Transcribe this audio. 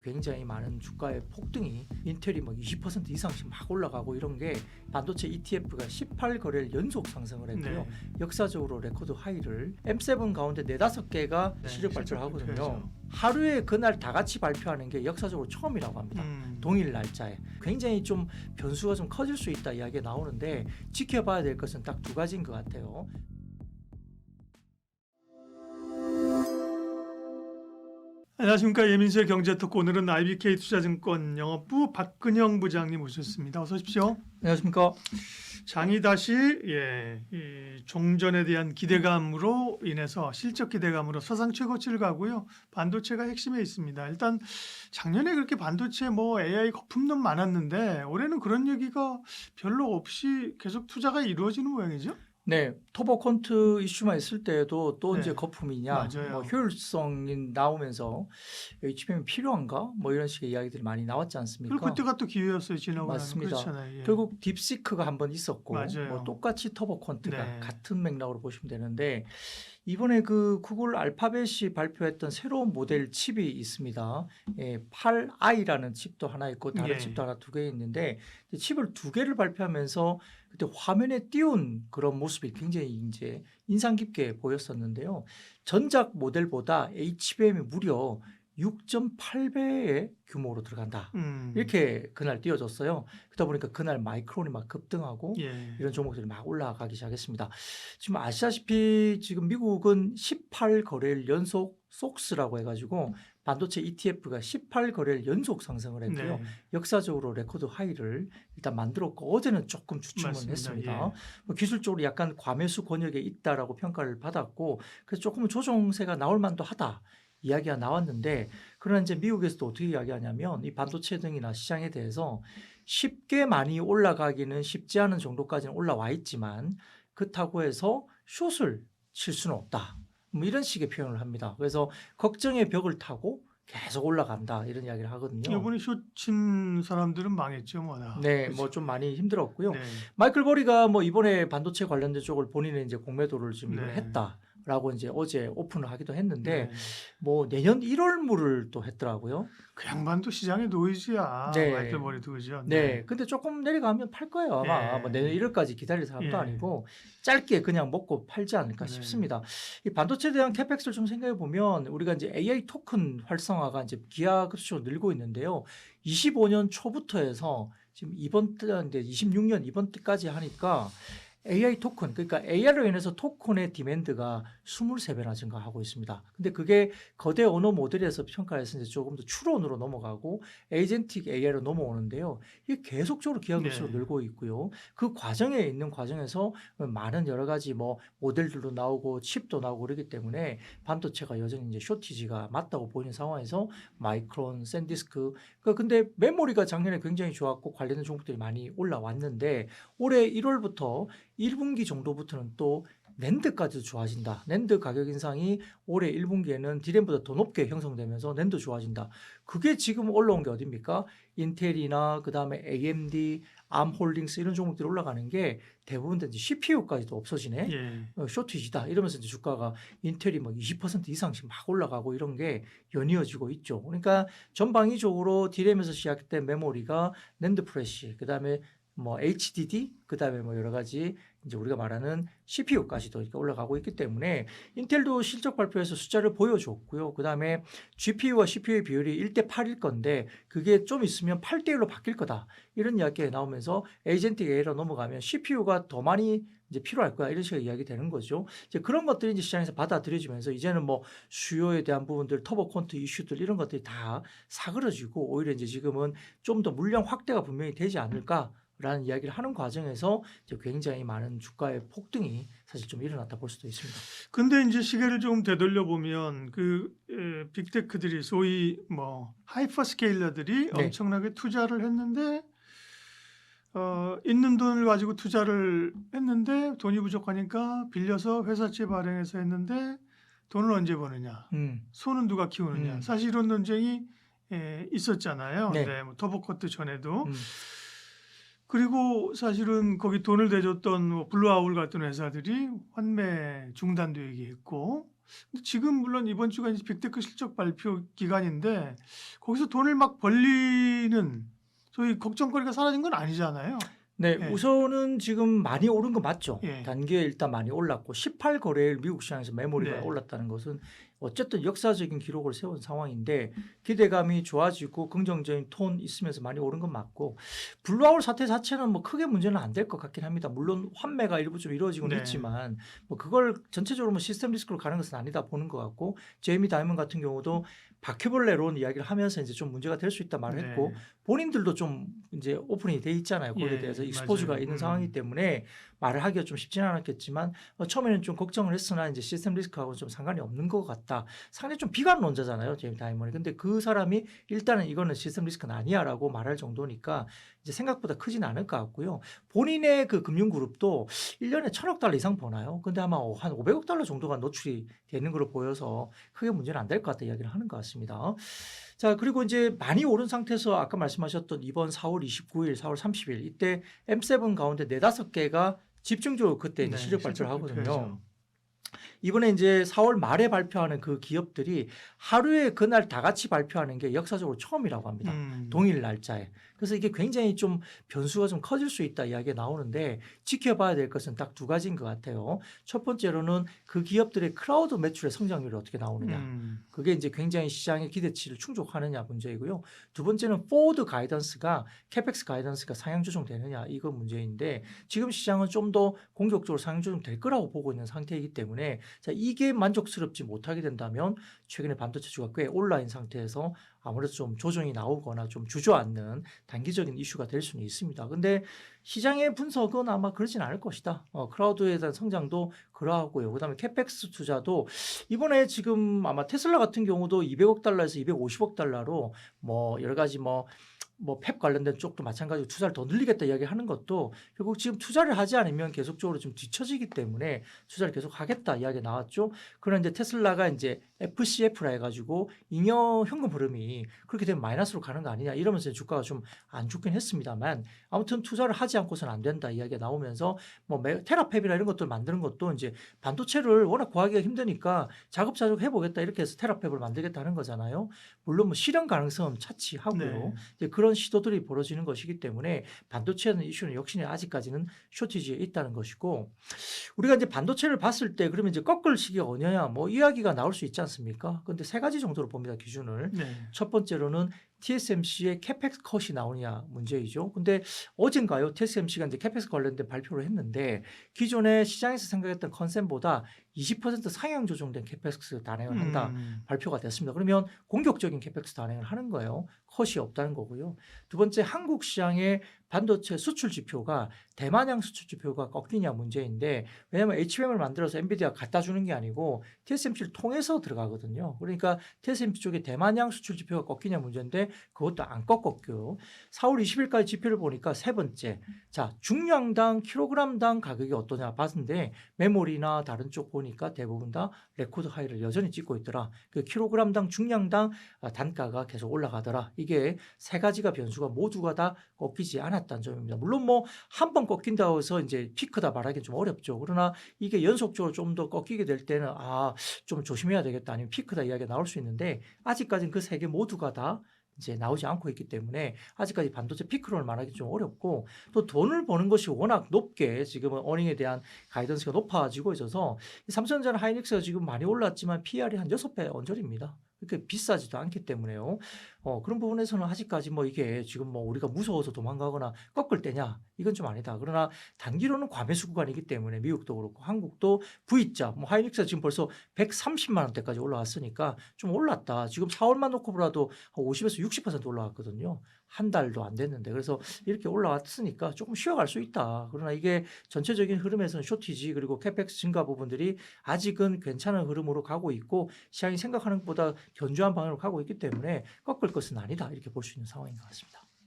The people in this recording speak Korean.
굉장히 많은 주가의 폭등이 인텔이 뭐 20% 이상씩 막 올라가고 이런 게 반도체 ETF가 18거래일 연속 상승을 했고요. 네. 역사적으로 레코드 하이를 M7 가운데 4-5개가 네, 실적 발표를 하거든요. 발표하죠. 하루에 그날 다 같이 발표하는 게 역사적으로 처음이라고 합니다. 동일 날짜에. 굉장히 좀 변수가 좀 커질 수 있다 이야기가 나오는데 지켜봐야 될 것은 딱 두 가지인 것 같아요. 안녕하십니까. 예민수의 경제토크. 오늘은 IBK 투자증권 영업부 박근영 부장님 오셨습니다. 어서 오십시오. 안녕하십니까. 장이 다시 이 종전에 대한 기대감으로 인해서 실적 기대감으로 사상 최고치를 가고요. 반도체가 핵심에 있습니다. 일단 작년에 그렇게 반도체 AI 거품론 많았는데 올해는 그런 얘기가 별로 없이 계속 투자가 이루어지는 모양이죠. 네, 터보콘트 이슈만 있을 때에도 또 네, 이제 거품이냐, 맞아요. 뭐 효율성이 나오면서 HBM이 필요한가, 뭐 이런 식의 이야기들이 많이 나왔지 않습니까? 그리고 그때가 또 기회였어요. 지나고 나면. 맞습니다. 그렇잖아요. 예. 결국 딥시크가 한번 있었고, 맞아요. 뭐 똑같이 터보콘트가 네. 같은 맥락으로 보시면 되는데 이번에 그 구글 알파벳이 발표했던 새로운 모델 칩이 있습니다. 8i라는 칩도 하나 있고 다른 예. 칩도 하나 두 개 있는데 칩을 두 개를 발표하면서 그때 화면에 띄운 그런 모습이 굉장히 이제 인상 깊게 보였었는데요. 전작 모델보다 HBM이 무려 6.8배의 규모로 들어간다. 이렇게 그날 띄워졌어요. 그러다 보니까 그날 마이크론이 막 급등하고 예. 이런 종목들이 막 올라가기 시작했습니다. 지금 아시다시피 지금 미국은 18거래일 연속 속스라고 해가지고 반도체 ETF가 18거래일 연속 상승을 했고요. 네. 역사적으로 레코드 하이를 일단 만들었고 어제는 조금 주춤을 맞습니다. 했습니다. 예. 뭐 기술적으로 약간 과매수 권역에 있다라고 평가를 받았고 그래서 조금 조정세가 나올 만도 하다. 이야기가 나왔는데 그러나 이제 미국에서도 어떻게 이야기하냐면 이 반도체 등이나 시장에 대해서 쉽게 많이 올라가기는 쉽지 않은 정도까지는 올라와 있지만 그렇다고 해서 숏을 칠 수는 없다. 뭐 이런 식의 표현을 합니다. 그래서 걱정의 벽을 타고 계속 올라간다 이런 이야기를 하거든요. 이번에 쇼친 사람들은 망했죠, 뭐다. 네, 그죠? 뭐 좀 많이 힘들었고요. 네. 마이클 버리가 뭐 이번에 반도체 관련된 쪽을 본인의 이제 공매도를 지금 이걸 네. 했다라고 이제 어제 오픈을 하기도 했는데 네. 뭐 내년 1월물을 또 했더라고요. 그 양반도 시장의 노이즈야. 네. 마이클 버리도 그죠? 네, 근데 조금 내려가면 팔 거예요 아마. 네. 뭐 내년 1월까지 기다릴 사람도 예. 아니고 짧게 그냥 먹고 팔지 않을까 네. 싶습니다. 이 반도체에 대한 캐펙스를 좀 생각해 보면 우리가 이제 AI 토큰 활성화가 이제 기하급수적으로 늘고 있는데요. 25년 초부터 해서 지금 이번 이제 26년 이번 때까지 하니까 AI 토큰, 그러니까 AI로 인해서 토큰의 디맨드가 23배나 증가하고 있습니다. 근데 그게 거대 언어 모델에서 평가해서 이제 조금 더 추론으로 넘어가고 에이전틱 AI로 넘어오는데요. 이게 계속적으로 기하급수로 네. 늘고 있고요. 그 과정에 있는 과정에서 많은 여러 가지 뭐 모델들도 나오고 칩도 나오고 그러기 때문에 반도체가 여전히 이제 쇼티지가 맞다고 보이는 상황에서 마이크론, 샌디스크, 근데 메모리가 작년에 굉장히 좋았고 관련된 종목들이 많이 올라왔는데 올해 1월부터 1분기 정도부터는 또 낸드까지도 좋아진다. 낸드 가격 인상이 올해 1분기에는 디램보다 더 높게 형성되면서 낸드 좋아진다. 그게 지금 올라온 게 어딥니까? 인텔이나 그다음에 AMD, 암홀딩스 이런 종목들이 올라가는 게 대부분 다 이제 CPU까지도 없어지네. 예. 쇼티지다. 이러면서 이제 주가가 인텔이 막 20% 이상씩 막 올라가고 이런 게 연이어지고 있죠. 그러니까 전방위적으로 디램에서 시작된 메모리가 낸드 프레시, 그다음에 뭐 HDD, 그다음에 뭐 여러 가지 이제 우리가 말하는 CPU까지도 이렇게 올라가고 있기 때문에 인텔도 실적 발표에서 숫자를 보여줬고요. 그다음에 GPU와 CPU의 비율이 1대8일 건데 그게 좀 있으면 8대1로 바뀔 거다. 이런 이야기가 나오면서 에이전틱 AI로 넘어가면 CPU가 더 많이 이제 필요할 거야. 이런 식의 이야기 되는 거죠. 이제 그런 것들이 이제 시장에서 받아들여지면서 이제는 뭐 수요에 대한 부분들, 터보콘트 이슈들 이런 것들이 다 사그러지고 오히려 이제 지금은 좀 더 물량 확대가 분명히 되지 않을까. 라는 이야기를 하는 과정에서 이제 굉장히 많은 주가의 폭등이 사실 좀 일어났다 볼 수도 있습니다. 근데 이제 시계를 좀 되돌려 보면 빅테크들이 소위 뭐 하이퍼 스케일러들이 네. 엄청나게 투자를 했는데 있는 돈을 가지고 투자를 했는데 돈이 부족하니까 빌려서 회사채 발행해서 했는데 돈을 언제 버느냐? 손은 누가 키우느냐? 사실 이런 논쟁이 있었잖아요. 네. 네, 뭐 터보코트 전에도. 음. 그리고 사실은 거기 돈을 대줬던 뭐 블루아울 같은 회사들이 환매 중단도 얘기했고 근데 지금 물론 이번 주가 이제 빅테크 실적 발표 기간인데 거기서 돈을 막 벌리는 소위 걱정거리가 사라진 건 아니잖아요. 네, 예. 우선은 지금 많이 오른 거 맞죠. 예. 단기에 일단 많이 올랐고 18거래일 미국 시장에서 메모리가 네. 올랐다는 것은 어쨌든 역사적인 기록을 세운 상황인데 기대감이 좋아지고 긍정적인 톤 있으면서 많이 오른 건 맞고 블루아울 사태 자체는 뭐 크게 문제는 안 될 것 같긴 합니다. 물론 환매가 일부 좀 이루어지고는 네. 있지만 뭐 그걸 전체적으로 뭐 시스템 리스크로 가는 것은 아니다 보는 것 같고 제이미 다이먼 같은 경우도 바퀴벌레론 이야기를 하면서 이제 좀 문제가 될 수 있다 말했고 네. 본인들도 좀 이제 오픈이 돼 있잖아요. 거기에 예, 대해서 익스포즈가 맞아요. 있는 상황이기 때문에 말을 하기가 좀 쉽지는 않았겠지만 처음에는 좀 걱정을 했으나 이제 시스템 리스크하고 좀 상관이 없는 것 같다. 상당히 좀 비관론자잖아요, 제이미 다이먼이. 근데 그 사람이 일단은 이거는 시스템 리스크는 아니야라고 말할 정도니까 이제 생각보다 크진 않을 것 같고요. 본인의 그 금융그룹도 1년에 1,000억 달러 이상 버나요? 근데 아마 한 500억 달러 정도가 노출이 되는 걸로 보여서 크게 문제는 안 될 것 같다 이야기를 하는 것 같습니다. 자, 그리고 이제 많이 오른 상태에서 아까 말씀하셨던 이번 4월 29일, 4월 30일 이때 M7 가운데 4-5개가 집중적으로 그때 이제 네, 실적 발표를 실적 하거든요. 발표하죠. 이번에 이제 4월 말에 발표하는 그 기업들이 하루에 그날 다 같이 발표하는 게 역사적으로 처음이라고 합니다. 동일 날짜에. 그래서 이게 굉장히 좀 변수가 좀 커질 수 있다 이야기가 나오는데 지켜봐야 될 것은 딱 두 가지인 것 같아요. 첫 번째로는 그 기업들의 클라우드 매출의 성장률이 어떻게 나오느냐. 그게 이제 굉장히 시장의 기대치를 충족하느냐 문제이고요. 두 번째는 포워드 가이던스가 캐펙스 가이던스가 상향 조정되느냐 이거 문제인데 지금 시장은 좀 더 공격적으로 상향 조정될 거라고 보고 있는 상태이기 때문에 자, 이게 만족스럽지 못하게 된다면 최근에 반도체주가 꽤 온라인 상태에서 아무래도 좀 조정이 나오거나 좀 주저앉는 단기적인 이슈가 될 수는 있습니다. 근데 시장의 분석은 아마 그러진 않을 것이다. 클라우드에 대한 성장도 그러하고요. 그다음에 캐펙스 투자도 이번에 지금 아마 테슬라 같은 경우도 200억 달러에서 250억 달러로 뭐 여러 가지 뭐 펩 관련된 쪽도 마찬가지로 투자를 더 늘리겠다 이야기하는 것도 결국 지금 투자를 하지 않으면 계속적으로 좀 뒤처지기 때문에 투자를 계속 하겠다 이야기 나왔죠. 그런데 이제 테슬라가 이제 FCF라 해가지고 잉여 현금 흐름이 그렇게 되면 마이너스로 가는 거 아니냐 이러면서 주가가 좀 안 좋긴 했습니다만 아무튼 투자를 하지 않고서는 안 된다 이야기가 나오면서 뭐 테라팹이나 이런 것들 만드는 것도 이제 반도체를 워낙 구하기가 힘드니까 자급자족 해보겠다 이렇게 해서 테라팹을 만들겠다는 거잖아요. 물론 뭐 실현 가능성은 차치하고요. 네. 이제 그런 시도들이 벌어지는 것이기 때문에 반도체는 이슈는 역시 아직까지는 쇼티지에 있다는 것이고 우리가 이제 반도체를 봤을 때 그러면 이제 꺾을 시기가 어느냐 뭐 이야기가 나올 수 있지 않습니까? 근데 세 가지 정도로 봅니다 기준을. 네. 첫 번째로는 TSMC의 캐펙스 컷이 나오냐 문제이죠. 근데 어젠가요 TSMC가 이제 캐펙스 관련된 발표를 했는데 기존에 시장에서 생각했던 컨센보다 20% 상향 조정된 캐펙스 단행을 한다 발표가 됐습니다. 그러면 공격적인 캐펙스 단행을 하는 거예요. 컷이 없다는 거고요. 두 번째 한국 시장의 반도체 수출 지표가 대만양 수출 지표가 꺾이냐 문제인데 왜냐하면 HBM을 만들어서 엔비디아가 갖다 주는 게 아니고 TSMC를 통해서 들어가거든요. 그러니까 TSMC 쪽에 대만양 수출 지표가 꺾이냐 문제인데 그것도 안 꺾었고요. 4월 20일까지 지표를 보니까 세 번째 자 중량당 킬로그램당 가격이 어떠냐 봤는데 메모리나 다른 쪽 보니까 대부분 다 레코드 하이를 여전히 찍고 있더라. 그 킬로그램당 중량당 단가가 계속 올라가더라. 이게 세 가지가 변수가 모두가 다 꺾이지 않았다는 점입니다. 물론 뭐 한 번 꺾인다고 해서 이제 피크다 말하기는 좀 어렵죠. 그러나 이게 연속적으로 좀 더 꺾이게 될 때는 좀 조심해야 되겠다 아니면 피크다 이야기가 나올 수 있는데 아직까지는 그 세 개 모두가 다 이제 나오지 않고 있기 때문에 아직까지 반도체 피크론을 말하기 좀 어렵고 또 돈을 버는 것이 워낙 높게 지금은 어닝에 대한 가이던스가 높아지고 있어서 삼성전자 하이닉스가 지금 많이 올랐지만 PR이 한 6배 언저리입니다. 그렇게 비싸지도 않기 때문에요. 그런 부분에서는 아직까지 뭐 이게 지금 뭐 우리가 무서워서 도망가거나 꺾을 때냐 이건 좀 아니다. 그러나 단기로는 과매수 구간이기 때문에 미국도 그렇고 한국도 V자 뭐 하이닉스가 지금 벌써 130만 원대까지 올라왔으니까 좀 올랐다. 지금 4월만 놓고 보라도 50에서 60% 올라왔거든요. 한 달도 안 됐는데 그래서 이렇게 올라왔으니까 조금 쉬어갈 수 있다. 그러나 이게 전체적인 흐름에서는 쇼티지 그리고 캐펙스 증가 부분들이 아직은 괜찮은 흐름으로 가고 있고 시장이 생각하는 것보다 견조한 방향으로 가고 있기 때문에 꺾을 것은 아니다 이렇게 볼 수 있는 상황인 것 같습니다.